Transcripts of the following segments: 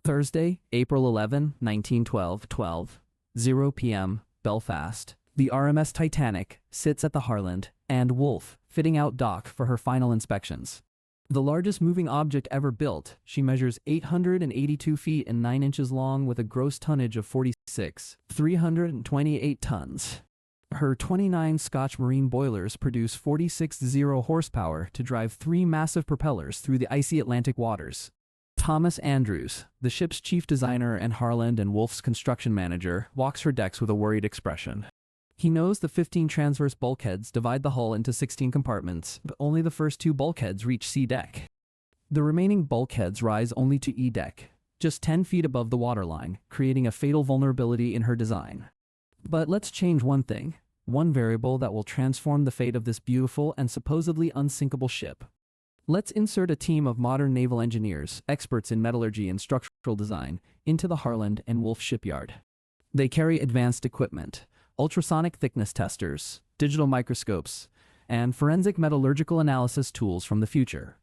Thursday, April 11, 1912, 0 p.m., Belfast. The RMS Titanic sits at the Harland and Wolff fitting out dock for her final inspections. The largest moving object ever built, she measures 882 feet and 9 inches long with a gross tonnage of 328 tons. Her 29 Scotch Marine boilers produce 46 horsepower to drive 3 massive propellers through the icy Atlantic waters. Thomas Andrews, the ship's chief designer and Harland and Wolff's construction manager, walks her decks with a worried expression. He knows the 15 transverse bulkheads divide the hull into 16 compartments, but only the first 2 bulkheads reach C deck. The remaining bulkheads rise only to E deck, just 10 feet above the waterline, creating a fatal vulnerability in her design. But let's change one thing, one variable that will transform the fate of this beautiful and supposedly unsinkable ship. Let's insert a team of modern naval engineers, experts in metallurgy and structural design, into the Harland and Wolff shipyard. They carry advanced equipment, ultrasonic thickness testers, digital microscopes, and forensic metallurgical analysis tools from the future.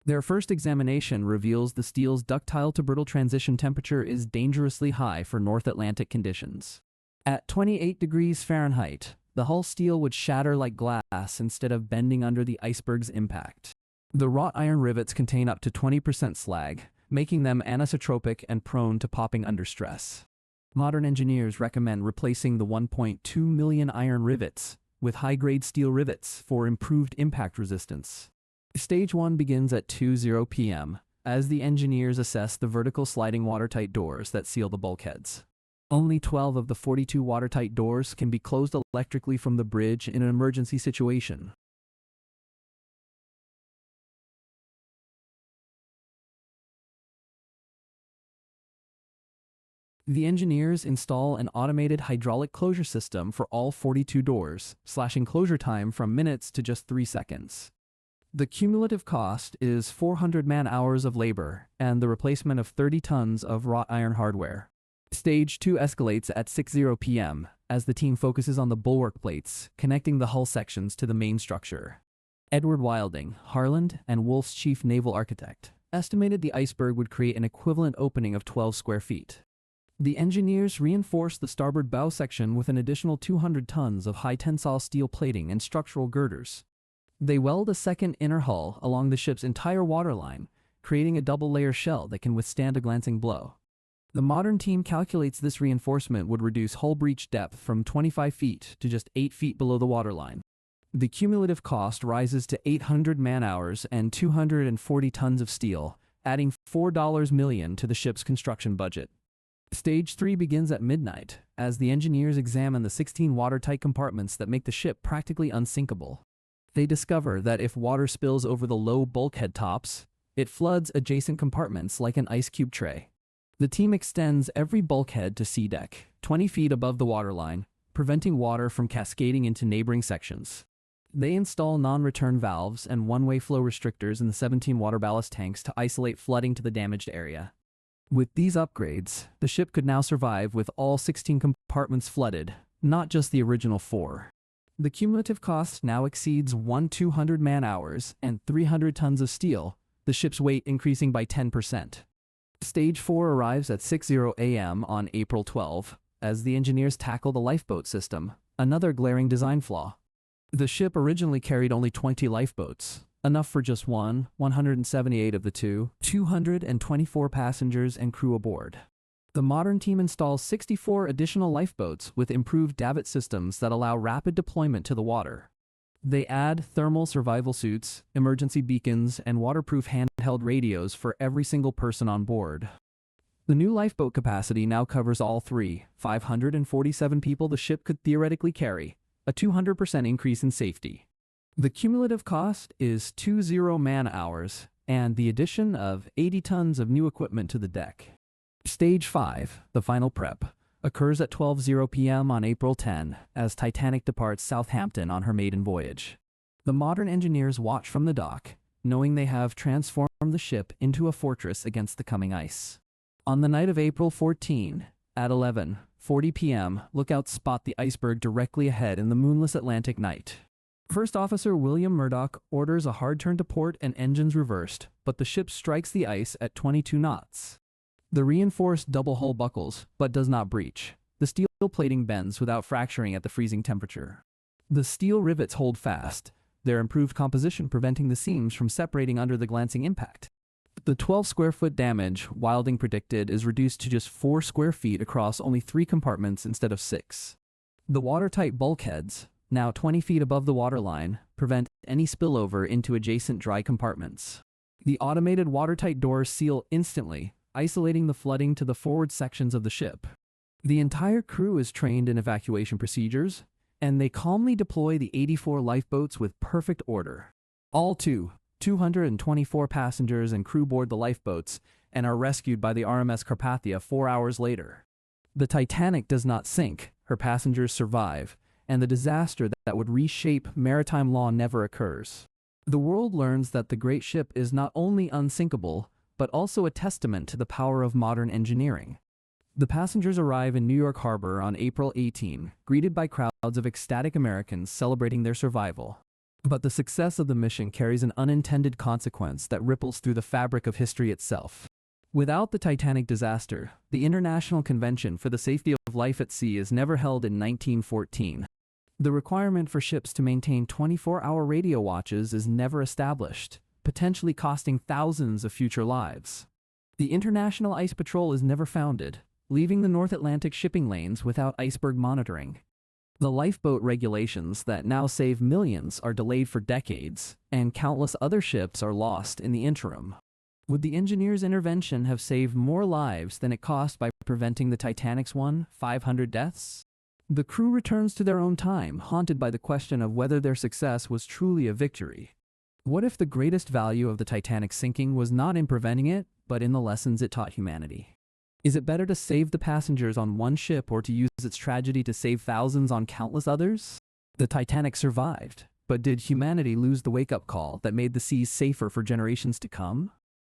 Their first examination reveals the steel's ductile to brittle transition temperature is dangerously high for North Atlantic conditions. At 28 degrees Fahrenheit, the hull steel would shatter like glass instead of bending under the iceberg's impact. The wrought iron rivets contain up to 20% slag, making them anisotropic and prone to popping under stress. Modern engineers recommend replacing the 1.2 million iron rivets with high-grade steel rivets for improved impact resistance. Stage 1 begins at 2:00 p.m. as the engineers assess the vertical sliding watertight doors that seal the bulkheads. Only 12 of the 42 watertight doors can be closed electrically from the bridge in an emergency situation. The engineers install an automated hydraulic closure system for all 42 doors, slashing closure time from minutes to just 3 seconds. The cumulative cost is 400 man-hours of labor and the replacement of 30 tons of wrought iron hardware. Stage 2 escalates at 6:00 p.m. as the team focuses on the bulwark plates, connecting the hull sections to the main structure. Edward Wilding, Harland and Wolff's chief naval architect, estimated the iceberg would create an equivalent opening of 12 square feet. The engineers reinforced the starboard bow section with an additional 200 tons of high-tensile steel plating and structural girders. They weld a second inner hull along the ship's entire waterline, creating a double-layer shell that can withstand a glancing blow. The modern team calculates this reinforcement would reduce hull breach depth from 25 feet to just 8 feet below the waterline. The cumulative cost rises to 800 man-hours and 240 tons of steel, adding $4 million to the ship's construction budget. Stage 3 begins at midnight, as the engineers examine the 16 watertight compartments that make the ship practically unsinkable. They discover that if water spills over the low bulkhead tops, it floods adjacent compartments like an ice cube tray. The team extends every bulkhead to C deck, 20 feet above the waterline, preventing water from cascading into neighboring sections. They install non-return valves and one-way flow restrictors in the 17 water ballast tanks to isolate flooding to the damaged area. With these upgrades, the ship could now survive with all 16 compartments flooded, not just the original 4. The cumulative cost now exceeds 200 man-hours and 300 tons of steel, the ship's weight increasing by 10%. Stage 4 arrives at 6:00 a.m. on April 12, as the engineers tackle the lifeboat system, another glaring design flaw. The ship originally carried only 20 lifeboats, enough for just 178 of the 224 passengers and crew aboard. The modern team installs 64 additional lifeboats with improved davit systems that allow rapid deployment to the water. They add thermal survival suits, emergency beacons, and waterproof handheld radios for every single person on board. The new lifeboat capacity now covers all 547 people the ship could theoretically carry, a 200% increase in safety. The cumulative cost is 20 man-hours and the addition of 80 tons of new equipment to the deck. Stage 5, the final prep, occurs at 12:00 p.m. on April 10 as Titanic departs Southampton on her maiden voyage. The modern engineers watch from the dock, knowing they have transformed the ship into a fortress against the coming ice. On the night of April 14, at 11:40 p.m., lookouts spot the iceberg directly ahead in the moonless Atlantic night. First Officer William Murdoch orders a hard turn to port and engines reversed, but the ship strikes the ice at 22 knots. The reinforced double hull buckles, but does not breach. The steel plating bends without fracturing at the freezing temperature. The steel rivets hold fast, their improved composition preventing the seams from separating under the glancing impact. The 12 square foot damage Wilding predicted is reduced to just 4 square feet across only 3 compartments instead of 6. The watertight bulkheads, now 20 feet above the waterline, prevent any spillover into adjacent dry compartments. The automated watertight doors seal instantly, isolating the flooding to the forward sections of the ship. The entire crew is trained in evacuation procedures, and they calmly deploy the 84 lifeboats with perfect order. All 224 passengers and crew board the lifeboats and are rescued by the RMS Carpathia 4 hours later. The Titanic does not sink, her passengers survive, and the disaster that would reshape maritime law never occurs. The world learns that the great ship is not only unsinkable, but also a testament to the power of modern engineering. The passengers arrive in New York Harbor on April 18, greeted by crowds of ecstatic Americans celebrating their survival. But the success of the mission carries an unintended consequence that ripples through the fabric of history itself. Without the Titanic disaster, the International Convention for the Safety of Life at Sea is never held in 1914. The requirement for ships to maintain 24-hour radio watches is never established, potentially costing thousands of future lives. The International Ice Patrol is never founded, leaving the North Atlantic shipping lanes without iceberg monitoring. The lifeboat regulations that now save millions are delayed for decades, and countless other ships are lost in the interim. Would the engineers' intervention have saved more lives than it cost by preventing the Titanic's 500 deaths? The crew returns to their own time, haunted by the question of whether their success was truly a victory. What if the greatest value of the Titanic's sinking was not in preventing it, but in the lessons it taught humanity? Is it better to save the passengers on one ship or to use its tragedy to save thousands on countless others? The Titanic survived, but did humanity lose the wake-up call that made the seas safer for generations to come?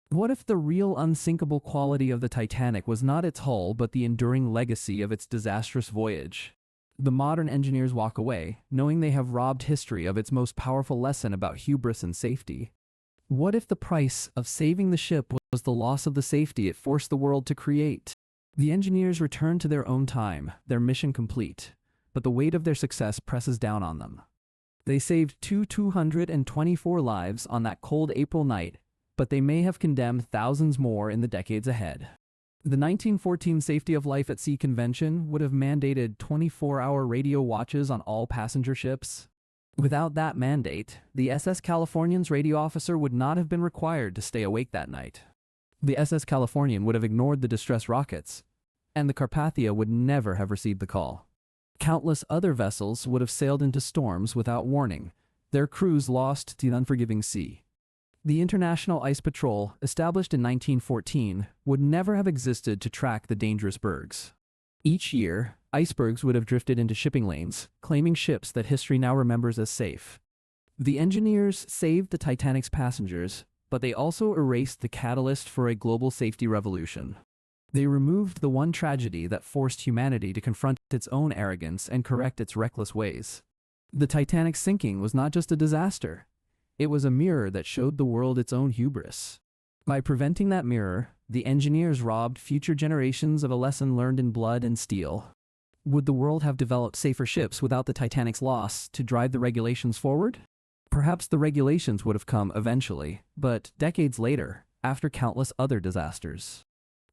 What if the real unsinkable quality of the Titanic was not its hull but the enduring legacy of its disastrous voyage? The modern engineers walk away, knowing they have robbed history of its most powerful lesson about hubris and safety. What if the price of saving the ship was the loss of the safety it forced the world to create? The engineers return to their own time, their mission complete, but the weight of their success presses down on them. They saved 224 lives on that cold April night, but they may have condemned thousands more in the decades ahead. The 1914 Safety of Life at Sea Convention would have mandated 24-hour radio watches on all passenger ships. Without that mandate, the SS Californian's radio officer would not have been required to stay awake that night. The SS Californian would have ignored the distress rockets, and the Carpathia would never have received the call. Countless other vessels would have sailed into storms without warning, their crews lost to the unforgiving sea. The International Ice Patrol, established in 1914, would never have existed to track the dangerous bergs. Each year, icebergs would have drifted into shipping lanes, claiming ships that history now remembers as safe. The engineers saved the Titanic's passengers, but they also erased the catalyst for a global safety revolution. They removed the one tragedy that forced humanity to confront its own arrogance and correct its reckless ways. The Titanic's sinking was not just a disaster. It was a mirror that showed the world its own hubris. By preventing that mirror, the engineers robbed future generations of a lesson learned in blood and steel. Would the world have developed safer ships without the Titanic's loss to drive the regulations forward? Perhaps the regulations would have come eventually, but decades later, after countless other disasters.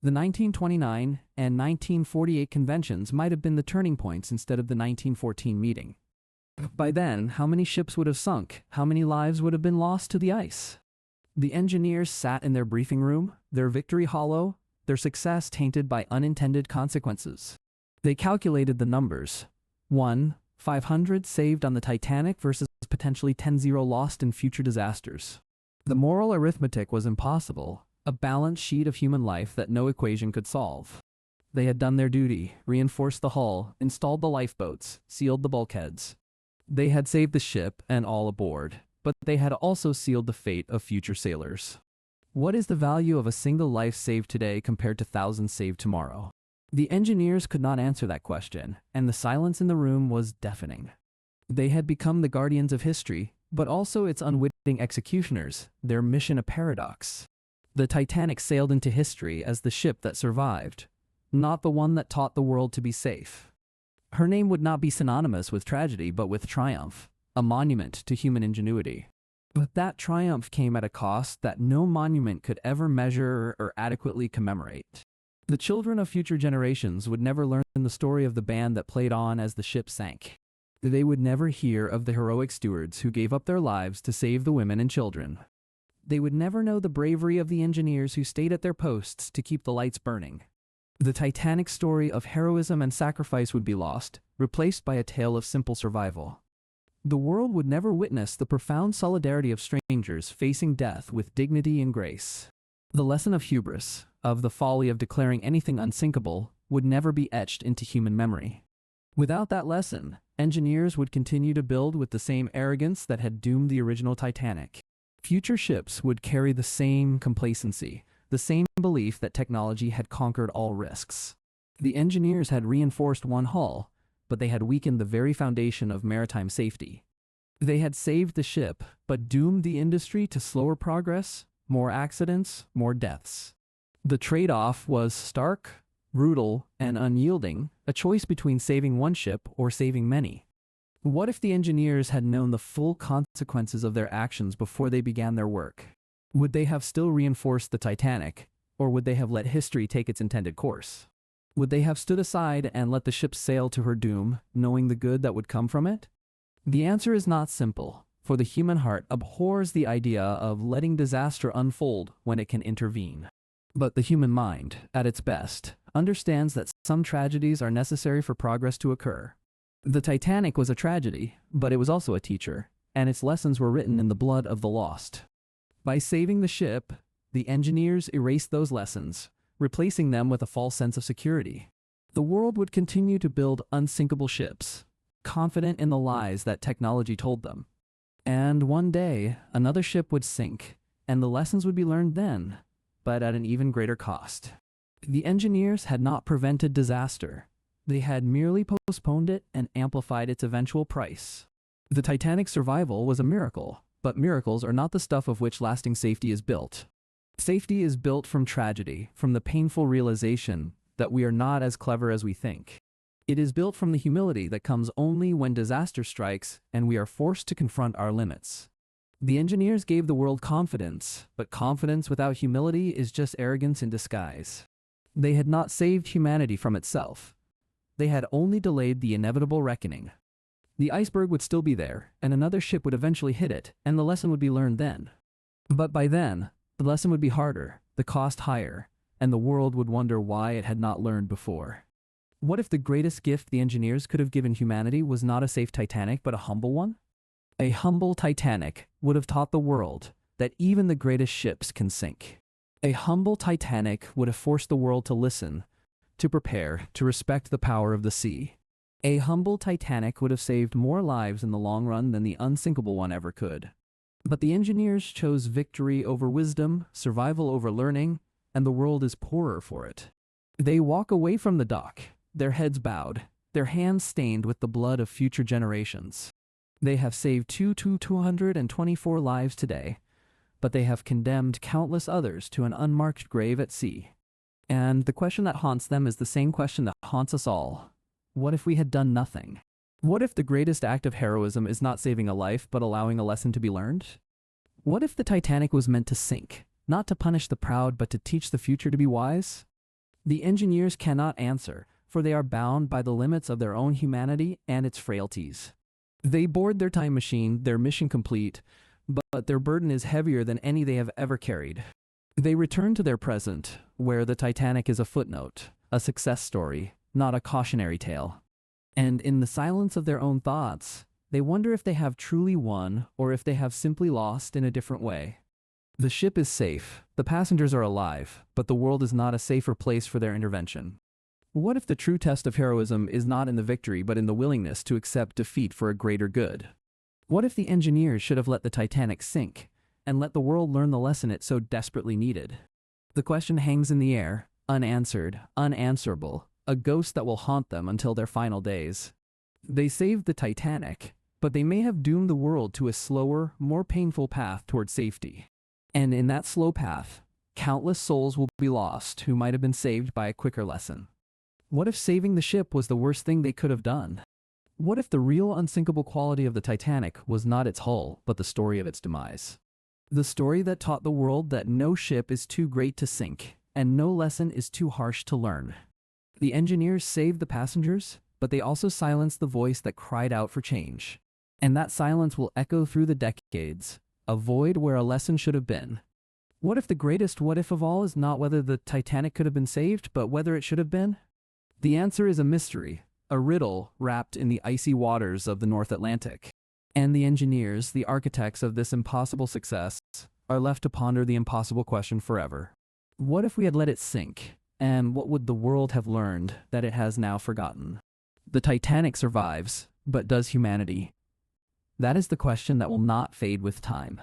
The 1929 and 1948 conventions might have been the turning points instead of the 1914 meeting. By then, how many ships would have sunk? How many lives would have been lost to the ice? The engineers sat in their briefing room, their victory hollow, their success tainted by unintended consequences. They calculated the numbers. 500 saved on the Titanic versus potentially 10-0 lost in future disasters. The moral arithmetic was impossible, a balance sheet of human life that no equation could solve. They had done their duty, reinforced the hull, installed the lifeboats, sealed the bulkheads. They had saved the ship and all aboard, but they had also sealed the fate of future sailors. What is the value of a single life saved today compared to thousands saved tomorrow? The engineers could not answer that question, and the silence in the room was deafening. They had become the guardians of history, but also its unwitting executioners, their mission a paradox. The Titanic sailed into history as the ship that survived, not the one that taught the world to be safe. Her name would not be synonymous with tragedy but with triumph, a monument to human ingenuity. But that triumph came at a cost that no monument could ever measure or adequately commemorate. The children of future generations would never learn the story of the band that played on as the ship sank. They would never hear of the heroic stewards who gave up their lives to save the women and children. They would never know the bravery of the engineers who stayed at their posts to keep the lights burning. The Titanic story of heroism and sacrifice would be lost, replaced by a tale of simple survival. The world would never witness the profound solidarity of strangers facing death with dignity and grace. The lesson of hubris, of the folly of declaring anything unsinkable, would never be etched into human memory. Without that lesson, engineers would continue to build with the same arrogance that had doomed the original Titanic. Future ships would carry the same complacency, the same belief that technology had conquered all risks. The engineers had reinforced one hull, but they had weakened the very foundation of maritime safety. They had saved the ship, but doomed the industry to slower progress, more accidents, more deaths. The trade-off was stark, brutal, and unyielding, a choice between saving one ship or saving many. What if the engineers had known the full consequences of their actions before they began their work? Would they have still reinforced the Titanic, or would they have let history take its intended course? Would they have stood aside and let the ship sail to her doom, knowing the good that would come from it? The answer is not simple, for the human heart abhors the idea of letting disaster unfold when it can intervene. But the human mind, at its best, understands that some tragedies are necessary for progress to occur. The Titanic was a tragedy, but it was also a teacher, and its lessons were written in the blood of the lost. By saving the ship, the engineers erased those lessons, replacing them with a false sense of security. The world would continue to build unsinkable ships, confident in the lies that technology told them. And one day, another ship would sink, and the lessons would be learned then, but at an even greater cost. The engineers had not prevented disaster. They had merely postponed it and amplified its eventual price. The Titanic's survival was a miracle, but miracles are not the stuff of which lasting safety is built. Safety is built from tragedy, from the painful realization that we are not as clever as we think. It is built from the humility that comes only when disaster strikes and we are forced to confront our limits. The engineers gave the world confidence, but confidence without humility is just arrogance in disguise. They had not saved humanity from itself. They had only delayed the inevitable reckoning. The iceberg would still be there, and another ship would eventually hit it, and the lesson would be learned then. But by then, the lesson would be harder, the cost higher, and the world would wonder why it had not learned before. What if the greatest gift the engineers could have given humanity was not a safe Titanic but a humble one? A humble Titanic would have taught the world that even the greatest ships can sink. A humble Titanic would have forced the world to listen, to prepare, to respect the power of the sea. A humble Titanic would have saved more lives in the long run than the unsinkable one ever could. But the engineers chose victory over wisdom, survival over learning, and the world is poorer for it. They walk away from the dock, their heads bowed, their hands stained with the blood of future generations. They have saved 224 lives today, but they have condemned countless others to an unmarked grave at sea. And the question that haunts them is the same question that haunts us all. What if we had done nothing? What if the greatest act of heroism is not saving a life but allowing a lesson to be learned? What if the Titanic was meant to sink, not to punish the proud but to teach the future to be wise? The engineers cannot answer, for they are bound by the limits of their own humanity and its frailties. They board their time machine, their mission complete, but their burden is heavier than any they have ever carried. They return to their present, where the Titanic is a footnote, a success story, not a cautionary tale. And in the silence of their own thoughts, they wonder if they have truly won or if they have simply lost in a different way. The ship is safe, the passengers are alive, but the world is not a safer place for their intervention. What if the true test of heroism is not in the victory but in the willingness to accept defeat for a greater good? What if the engineers should have let the Titanic sink and let the world learn the lesson it so desperately needed? The question hangs in the air, unanswered, unanswerable, a ghost that will haunt them until their final days. They saved the Titanic, but they may have doomed the world to a slower, more painful path toward safety. And in that slow path, Countless souls will be lost who might have been saved by a quicker lesson. What if saving the ship was the worst thing they could have done? What if the real unsinkable quality of the Titanic was not its hull, but the story of its demise? The story that taught the world that no ship is too great to sink, and no lesson is too harsh to learn. The engineers saved the passengers, but they also silenced the voice that cried out for change. And that silence will echo through the decades, a void where a lesson should have been. What if the greatest what if of all is not whether the Titanic could have been saved, but whether it should have been? The answer is a mystery, a riddle wrapped in the icy waters of the North Atlantic. And the engineers, the architects of this impossible success, are left to ponder the impossible question forever. What if we had let it sink? And what would the world have learned that it has now forgotten? The Titanic survives, but does humanity? That is the question that will not fade with time.